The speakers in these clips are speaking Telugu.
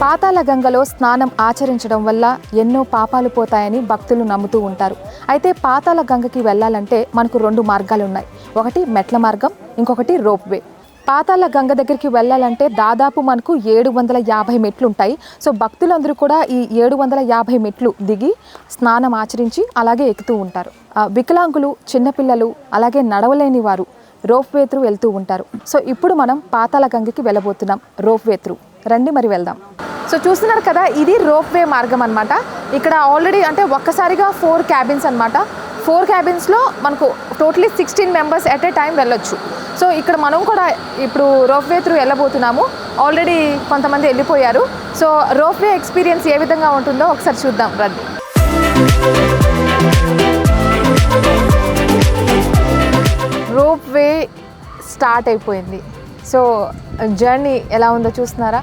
పాతాళ గంగలో స్నానం ఆచరించడం వల్ల ఎన్నో పాపాలు పోతాయని భక్తులు నమ్ముతూ ఉంటారు. అయితే పాతాళ గంగకి వెళ్ళాలంటే మనకు 2 మార్గాలు ఉన్నాయి. ఒకటి మెట్ల మార్గం, ఇంకొకటి రోప్వే. పాతాళ గంగ దగ్గరికి వెళ్ళాలంటే దాదాపు మనకు 750 మెట్లు ఉంటాయి. సో భక్తులందరూ కూడా ఈ 750 మెట్లు దిగి స్నానం ఆచరించి అలాగే ఎక్కుతూ ఉంటారు. వికలాంగులు, చిన్నపిల్లలు, అలాగే నడవలేని వారు రోప్వే త్రూ వెళ్తూ ఉంటారు. సో ఇప్పుడు మనం పాతాళ గంగకి వెళ్ళబోతున్నాం రోప్వే త్రూ. రండి మరి వెళ్దాం. సో చూస్తున్నారు కదా, ఇది రోప్వే మార్గం అనమాట. ఇక్కడ ఆల్రెడీ అంటే ఒక్కసారిగా 4 క్యాబిన్స్ అనమాట. 4 క్యాబిన్స్లో మనకు totally 16 members at a time వెళ్ళొచ్చు. సో ఇక్కడ మనం కూడా ఇప్పుడు రోప్వే త్రూ వెళ్ళబోతున్నాము. ఆల్రెడీ కొంతమంది వెళ్ళిపోయారు. సో రోప్వే ఎక్స్పీరియన్స్ ఏ విధంగా ఉంటుందో ఒకసారి చూద్దాం రండి. రోప్వే స్టార్ట్ అయిపోయింది. సో జర్నీ ఎలా ఉందో చూస్తున్నారా,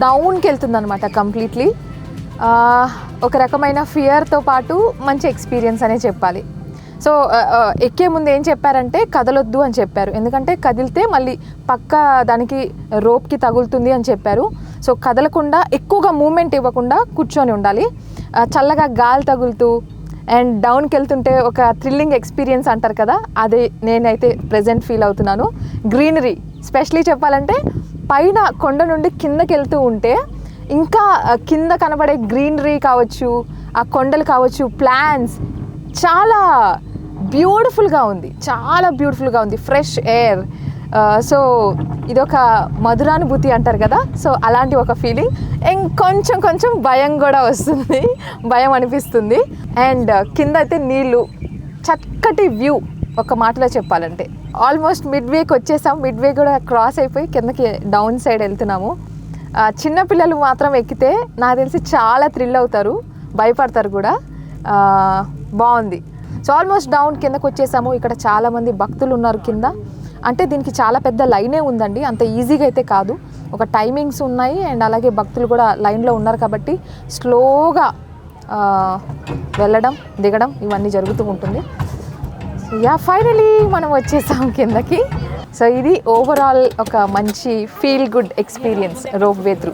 డౌన్కి వెళ్తుంది అనమాట కంప్లీట్లీ. ఒక రకమైన ఫియర్తో పాటు మంచి ఎక్స్పీరియన్స్ అనే చెప్పాలి. సో ఎక్కే ముందు ఏం చెప్పారంటే కదలొద్దు అని చెప్పారు, ఎందుకంటే కదిలితే మళ్ళీ పక్క దానికి రోప్కి తగులుతుంది అని చెప్పారు. సో కదలకుండా ఎక్కువగా మూమెంట్ ఇవ్వకుండా కూర్చొని ఉండాలి. చల్లగా గాలి తగులుతూ అండ్ డౌన్కి వెళ్తుంటే ఒక థ్రిల్లింగ్ ఎక్స్పీరియన్స్ అంటారు కదా, అదే నేనైతే ప్రెజెంట్ ఫీల్ అవుతున్నాను. గ్రీనరీ స్పెషలీ చెప్పాలంటే పైన కొండ నుండి కిందకి వెళ్తూ ఉంటే ఇంకా కింద కనబడే గ్రీనరీ కావచ్చు, ఆ కొండలు కావచ్చు, ప్లాంట్స్ చాలా బ్యూటిఫుల్గా ఉంది, చాలా బ్యూటిఫుల్గా ఉంది. Fresh air. సో ఇదొక మధురానుభూతి అంటారు కదా, సో అలాంటి ఒక ఫీలింగ్. కొంచెం భయం కూడా వస్తుంది, భయం అనిపిస్తుంది. అండ్ కింద అయితే నీళ్ళు, చక్కటి వ్యూ. ఒక మాటలో చెప్పాలంటే ఆల్మోస్ట్ మిడ్వేకి వచ్చేసాం. మిడ్వే కూడా క్రాస్ అయిపోయి కిందకి డౌన్ సైడ్ వెళ్తున్నాము. చిన్నపిల్లలు మాత్రం ఎక్కితే నాకు తెలిసి చాలా థ్రిల్ అవుతారు, భయపడతారు కూడా. బాగుంది. సో ఆల్మోస్ట్ డౌన్ కిందకు వచ్చేసాము. ఇక్కడ చాలామంది భక్తులు ఉన్నారు కింద. అంటే దీనికి చాలా పెద్ద లైనే ఉందండి, అంత ఈజీగా అయితే కాదు. ఒక టైమింగ్స్ ఉన్నాయి అండ్ అలాగే భక్తులు కూడా లైన్లో ఉన్నారు కాబట్టి స్లోగా వెళ్ళడం, దిగడం ఇవన్నీ జరుగుతూ ఉంటుంది. యా ఫైనలీ మనం వచ్చేసాం కిందకి. సో ఇది ఓవరాల్ ఒక మంచి feel good experience ropeway through.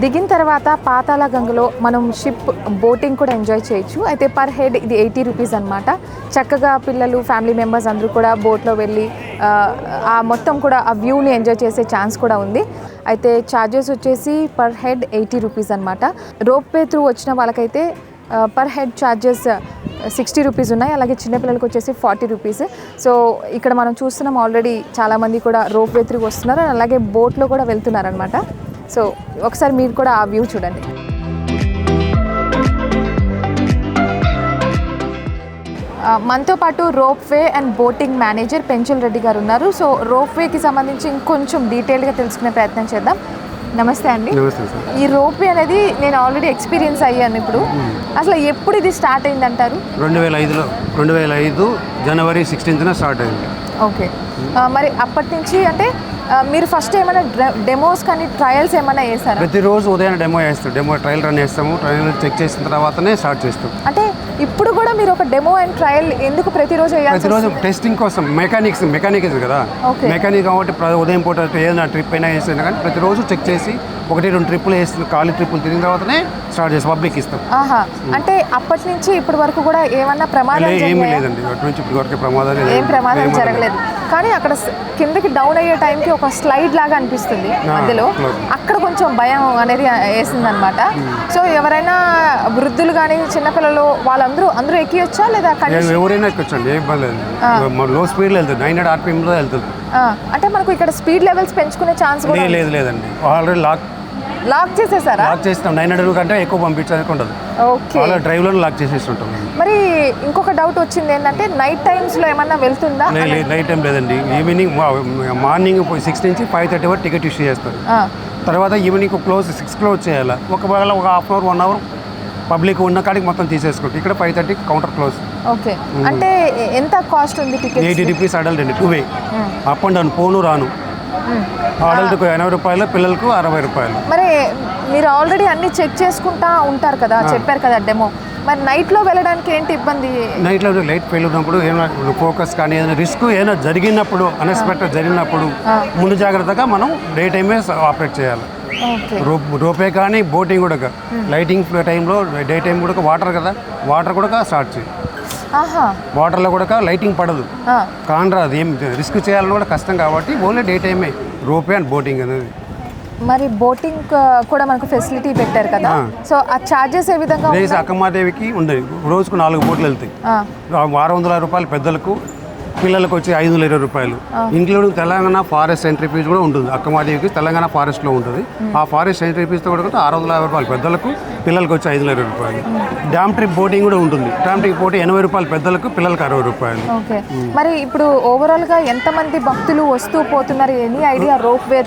దిగిన తర్వాత పాతాళ గంగలో మనం షిప్ బోటింగ్ కూడా ఎంజాయ్ చేయొచ్చు. అయితే పర్ హెడ్ ఇది 80 రూపీస్ అనమాట. చక్కగా పిల్లలు, ఫ్యామిలీ మెంబర్స్ అందరూ కూడా బోట్లో వెళ్ళి ఆ మొత్తం కూడా ఆ వ్యూని ఎంజాయ్ చేసే ఛాన్స్ కూడా ఉంది. అయితే ఛార్జెస్ వచ్చేసి పర్ హెడ్ 80 రూపీస్ అనమాట. రోప్వే త్రూ వచ్చిన వాళ్ళకైతే పర్ హెడ్ ఛార్జెస్ 60 రూపీస్ ఉన్నాయి. అలాగే చిన్నపిల్లలకి వచ్చేసి 40 రూపీస్. సో ఇక్కడ మనం చూస్తున్నాం ఆల్రెడీ చాలామంది కూడా రోప్వే త్రూ వస్తున్నారు, అలాగే బోట్లో కూడా వెళ్తున్నారు అనమాట. సో ఒకసారి మీరు కూడా ఆ వ్యూ చూడండి. మనతో పాటు ropeway and boating manager Penchul Reddy గారు ఉన్నారు. సో రోప్వేకి సంబంధించి ఇంకొంచెం డీటెయిల్గా తెలుసుకునే ప్రయత్నం చేద్దాం. నమస్తే అండి. ఈ రోప్వే అనేది నేను ఆల్రెడీ ఎక్స్పీరియన్స్ అయ్యాను. ఇప్పుడు అసలు ఎప్పుడు ఇది స్టార్ట్ అయింది అంటారు? 2005 జనవరి 16న స్టార్ట్ అయింది. ఓకే. మరి అప్పటి నుంచి అంటే మీరు ఫస్ట్ ఏమైనా డెమోస్ కానీ ట్రయల్స్ ఏమైనా చేస్తారా? ప్రతిరోజు ఉదయం డెమో చేస్తాం, ట్రయల్ రన్ చేస్తాము. ట్రయల్ చెక్ చేసిన తర్వాతనే స్టార్ట్ చేస్తాం. అంటే ఇప్పుడు కూడా మీరు ఒక డెమో అండ్ ట్రయల్ ఎందుకు ప్రతిరోజు ప్రతిరోజు టెస్టింగ్ కోసం మెకానిక్స్ కదా, మెకానిక్ కాబట్టి ఉదయం పూట ఏదైనా ట్రిప్ అయినా వేసినా కానీ ప్రతిరోజు చెక్ చేసి 1-2 ట్రిప్పులు వేసి ఖాళీ ట్రిప్పులు తిరిగిన తర్వాతనే స్టార్ట్ చేస్తాం, పబ్లిక్ ఇస్తాం. అంటే అప్పటి నుంచి ఇప్పటి వరకు కూడా ఏమన్నా ప్రమాదం? ఏమీ లేదండి, అటు నుంచి ఇప్పటి వరకు ప్రమాదాలు ఏం ప్రమాదం జరగలేదు. కానీ అక్కడ కిందకి డౌన్ అయ్యే టైంకి ఒక స్లైడ్ లాగా అనిపిస్తుంది మధ్యలో, అక్కడ కొంచెం భయం అనేది వేసింది అనమాట. సో ఎవరైనా వృద్ధులు కానీ చిన్నపిల్లలు అందరూ ఎక్కియొచ్చా లేదా? ఎవరైనా ఎక్కొచ్చండి, ఏం పర్లేదు. లో స్పీడ్లో వెళ్తుంది, 900 RPMలో వెళ్తుంది. అంటే మనకు ఇక్కడ స్పీడ్ లెవెల్స్ పెంచుకునే ఛాన్స్ కూడా లేదండి. Already lock చేసేసారా? లాక్ చేస్తాం, 900 కంటే ఎక్కువ పంపించడానికి ఉండదు. ఓకే, అలా డ్రైవ్లో లాక్ చేసేస్తుంటాం. మరి ఇంకొక డౌట్ వచ్చింది ఏంటంటే నైట్ టైమ్స్లో ఏమన్నా వెళ్తుందా? నైట్ టైం లేదండి, ఈవినింగ్ మార్నింగ్ 6 నుంచి 5:30 వరకు టికెట్ ఇష్యూ చేస్తారు. తర్వాత ఈవినింగ్ 6 క్లోజ్ చేయాలి. ఒకవేళ ఒక half an hour 1 hour public ఉన్న కాడికి మొత్తం తీసేసుకుంటాం. ఇక్కడ 5:30 కౌంటర్ క్లోజ్. ఓకే, అంటే ఎంత కాస్ట్ ఉంది టికెట్? 80 రూపీస్ అడల్ట్ అండి, 2 వే అప్ అండ్ డౌన్, పోను రాను. అడల్ట్కు 80 రూపాయలు, పిల్లలకు 60 రూపాయలు. మరి మీరు ఆల్రెడీ అన్ని చెక్ చేసుకుంటా ఉంటారు కదా, చెప్పారు కదా డెమో, మరి నైట్లో వెళ్ళడానికి ఏంటి ఇబ్బంది? నైట్లో లైట్ ఫెయిల్ ఉన్నప్పుడు ఏమైనా ఫోకస్ కానీ ఏదైనా రిస్క్ ఏదైనా జరిగినప్పుడు, అన్ఎక్స్పెక్టెడ్ జరిగినప్పుడు ముందు జాగ్రత్తగా మనం డే టైమే ఆపరేట్ చేయాలి. రోపే కానీ బోటింగ్ కూడా లైటింగ్ టైంలో డే టైం కూడా వాటర్ కదా, వాటర్ కూడా స్టార్ట్ చేయి. వాటర్లో కూడా లైటింగ్ పడదు, కానరాదు, ఏం రిస్క్ చేయాలని కూడా కష్టం కాబట్టి ఓన్లీ డే టైమే రోపే అండ్ బోటింగ్ అనేది. మరి బోటింగ్ కూడా మనకు ఫెసిలిటీ పెట్టారు కదా, సో ఆ చార్జెస్ ఏ విధంగా? అక్కమాదేవికి ఉండదు, రోజుకు 4 బోట్లు వెళ్తాయి. 600 రూపాయలు పెద్దలకు, పిల్లలకు వచ్చి 520 రూపాయలు. Including Telangana forest entry fee కూడా ఉంటుంది. అక్కమాదేవికి తెలంగాణ ఫారెస్ట్లో ఉంటుంది. ఆ ఫారెస్ట్ ఎంట్రీ ఫీజుతో కూడా 650 రూపాయలు పెద్దలకు, పిల్లలకు వచ్చి 520 రూపాయలు. డ్యామ్ ట్రిప్ బోటింగ్ కూడా ఉంటుంది. డ్యామ్ ట్రిప్ బోటింగ్ 80 రూపాయలు పెద్దలకు, పిల్లలకు 60 రూపాయలు. ఓకే, మరి ఇప్పుడు ఓవరాల్గా ఎంతమంది భక్తులు వస్తూ పోతున్నారు, ఎనీ ఐడియా? రోప్వే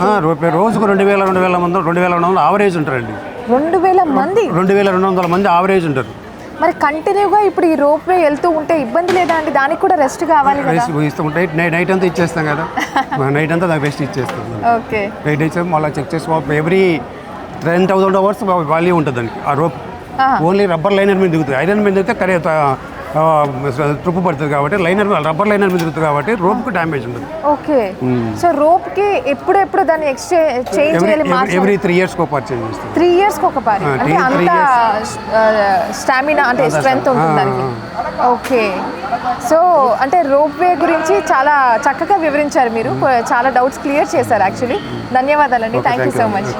రోజుకు 2000 మంది, 2200 ఆవరేజ్ ఉంటారండి. 2000 మంది, 2200 మంది ఆవరేజ్ ఉంటారు. మరి కంటిన్యూగా ఇప్పుడు ఈ రోప్వే వెళ్తూ ఉంటే ఇబ్బంది లేదా అండి? దానికి కూడా రెస్ట్ కావాలి కదా? రెస్ట్ ఇస్తూ ఉంటాయి. నైట్ అంతా ఇచ్చేస్తాం కదా, నైట్ అంతా దానికి రెస్ట్ ఇచ్చేస్తాం. ఓకే, నైట్ ఇచ్చాం, మళ్ళీ చెక్ చేసి ఎవ్రీ 10,000 అవర్స్ వాల్యూ ఉంటుంది దానికి. ఆ రోప్ ఓన్లీ రబ్బర్ లైనర్ మీద దిగుతుంది. ఐరన్ మీద దిగితే ట్రిప్పు పడుతుంది కాబట్టి రబ్బర్ లైనర్ మీద దిగుతుంది కాబట్టి రోప్కి డ్యామేజ్ ఉంటుంది. ఓకే, సో రోప్కి ఎప్పుడెప్పుడు దాన్ని చేంజ్ చేయాలి? ఎవ్రీ 3 years ఒకసారి చేంజ్ చేస్తాం. 3 years ఒకసారి, అంటే అంత స్టామినా అంటే స్ట్రెంగ్త్ ఉంటుంది దానికి. ఓకే, సో అంటే రోప్వే గురించి చాలా చక్కగా వివరించారు మీరు, చాలా డౌట్స్ క్లియర్ చేశారు యాక్చువల్లీ. ధన్యవాదాలండి, థ్యాంక్ యూ సో మచ్.